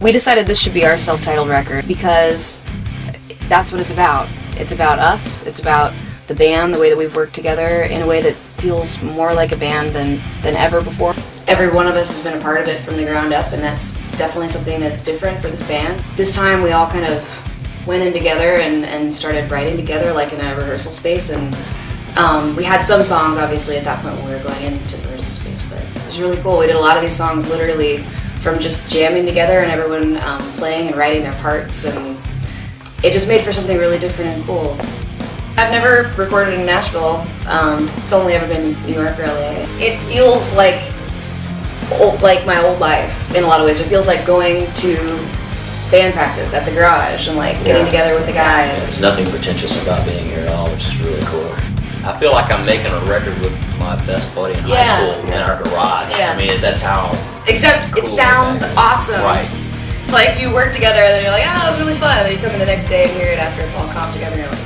We decided this should be our self-titled record because that's what it's about. It's about us, it's about the band, the way that we've worked together in a way that feels more like a band than ever before. Every one of us has been a part of it from the ground up, and that's definitely something that's different for this band. This time we all kind of went in together and started writing together like in a rehearsal space, and we had some songs obviously at that point when we were going into the rehearsal space, but it was really cool. We did a lot of these songs literally from just jamming together and everyone playing and writing their parts, and it just made for something really different and cool. I've never recorded in Nashville. It's only ever been New York or LA. It feels like my old life in a lot of ways. It feels like going to band practice at the garage and like getting together with the guys. There's nothing pretentious about being here at all, which is really cool. I feel like I'm making a record with my best buddy in high school in our garage. I mean, that's how. Except cool it sounds awesome. Right. It's like you work together and then you're like, oh, that was really fun. And then you come in the next day and hear it after it's all comped together and you're like,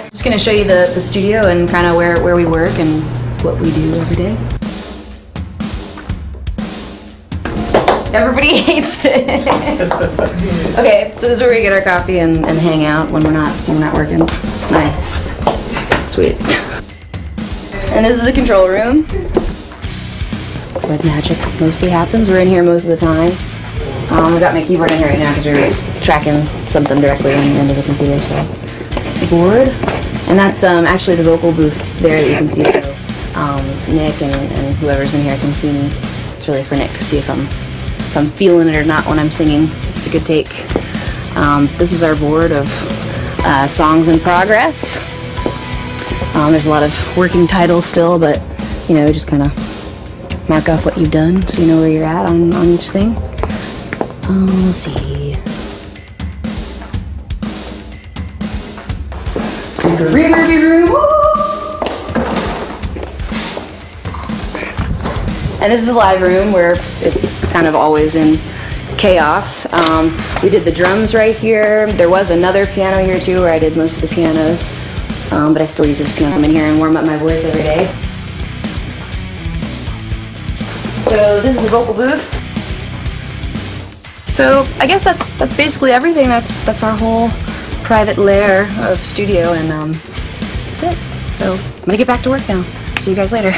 what? Just gonna show you the studio and kind of where we work and what we do every day. Everybody hates it. Okay, so this is where we get our coffee and hang out when we're not working. Nice. Sweet. And this is the control room, where the magic mostly happens. We're in here most of the time. I've got my keyboard in here right now because we're tracking something directly into the computer. So this is the board, and that's actually the vocal booth there that you can see. So Nick and whoever's in here can see me. It's really for Nick to see if I'm feeling it or not when I'm singing. It's a good take. This is our board of songs in progress. There's a lot of working titles still, but you know, just kind of mark off what you've done so you know where you're at on each thing. Let's see. Super reverby room. And this is the live room where it's kind of always in chaos. We did the drums right here. There was another piano here too where I did most of the pianos. But I still use this piano. I'm in here and warm up my voice every day. So this is the vocal booth. So I guess that's basically everything. That's our whole private lair of studio, and that's it. So I'm gonna get back to work now. See you guys later.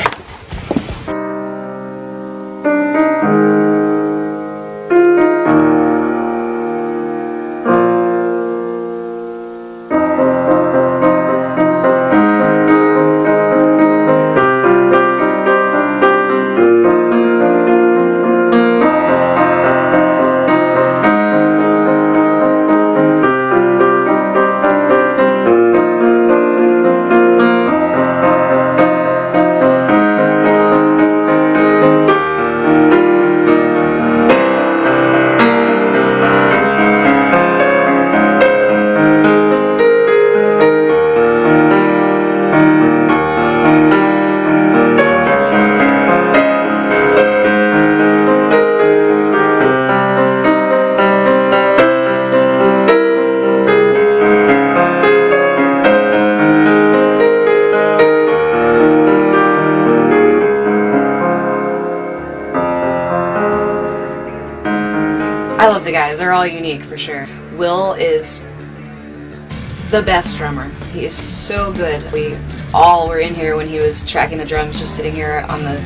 I love the guys. They're all unique for sure. Will is the best drummer. He is so good. We all were in here when he was tracking the drums, just sitting here on the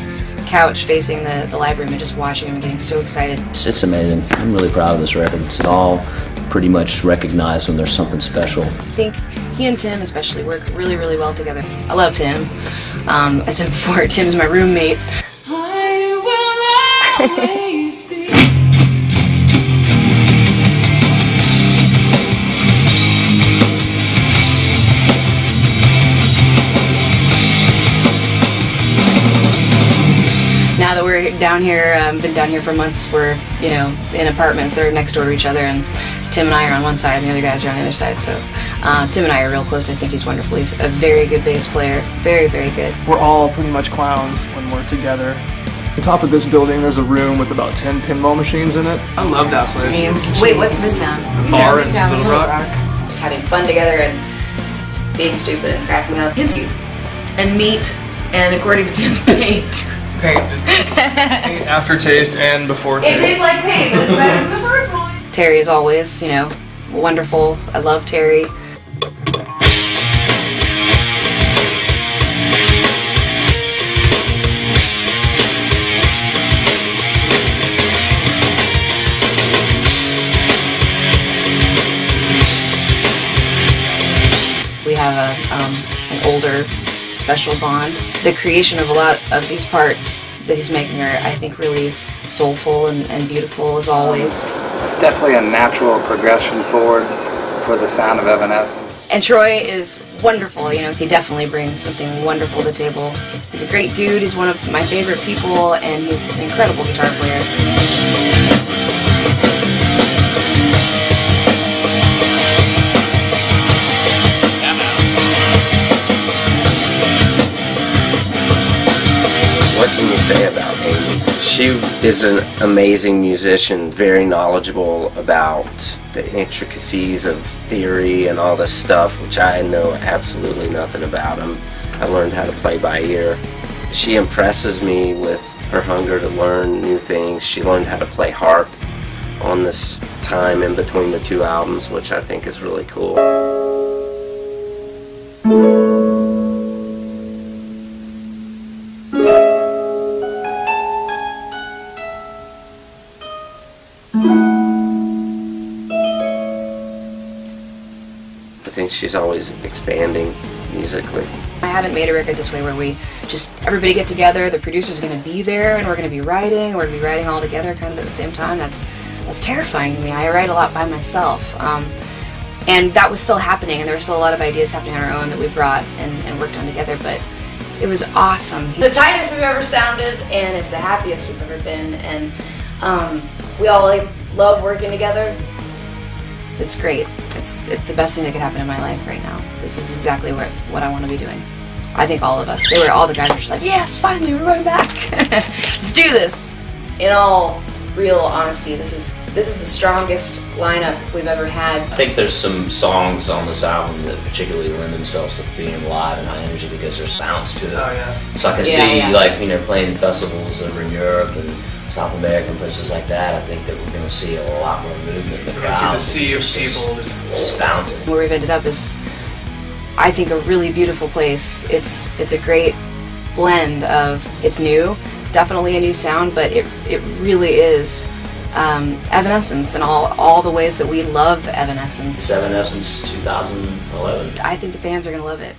couch facing the live room and just watching him and getting so excited. It's amazing. I'm really proud of this record. It's all pretty much recognized when there's something special. I think he and Tim especially work really, really well together. I love Tim. I said before, Tim's my roommate. I will always be. Now that we're down here, been down here for months, we're, you know, in apartments. They're next door to each other, and Tim and I are on one side and the other guys are on the other side. So Tim and I are real close. I think he's wonderful. He's a very good bass player. Very, very good. We're all pretty much clowns when we're together. On top of this building, there's a room with about 10 pinball machines in it. I love that place. Wait, what's Midtown? Bar in Little Rock. Just having fun together and being stupid and cracking up. And meat, and according to Tim, paint. Paint. Paint aftertaste and before taste. It tastes like paint, but it's better than the first one. Terry is always, you know, wonderful. I love Terry. We have an older special bond. The creation of a lot of these parts that he's making are, I think, really soulful and beautiful as always. It's definitely a natural progression forward for the sound of Evanescence. And Troy is wonderful, you know, he definitely brings something wonderful to the table. He's a great dude, he's one of my favorite people, and he's an incredible guitar player. What can you say about Amy? She is an amazing musician, very knowledgeable about the intricacies of theory and all this stuff, which I know absolutely nothing about. I learned how to play by ear. She impresses me with her hunger to learn new things. She learned how to play harp on this time in between the two albums, which I think is really cool. I think she's always expanding musically. I haven't made a record this way where we just, everybody get together, the producer's going to be there, and we're going to be writing, we're going to be writing all together kind of at the same time. That's terrifying to me. I write a lot by myself. And that was still happening, and there were still a lot of ideas happening on our own that we brought and worked on together, but it was awesome. The tightest we've ever sounded, and it's the happiest we've ever been, and we all love working together. It's great. It's the best thing that could happen in my life right now. This is exactly what I want to be doing. I think all of us. All the guys were just like, yes, finally, we're going back. Let's do this. In all real honesty, this is the strongest lineup we've ever had. I think there's some songs on this album that particularly lend themselves to being live and high energy because there's bounce to it. Oh yeah. So I can see like, you know, playing festivals over in Europe and South America and places like that. I think that we're going to see a lot more movement. We're going to see the sea of people just bouncing. Where we've ended up is, I think, a really beautiful place. It's a great blend of, it's new, it's definitely a new sound, but it really is Evanescence and all the ways that we love Evanescence. It's Evanescence 2011. I think the fans are going to love it.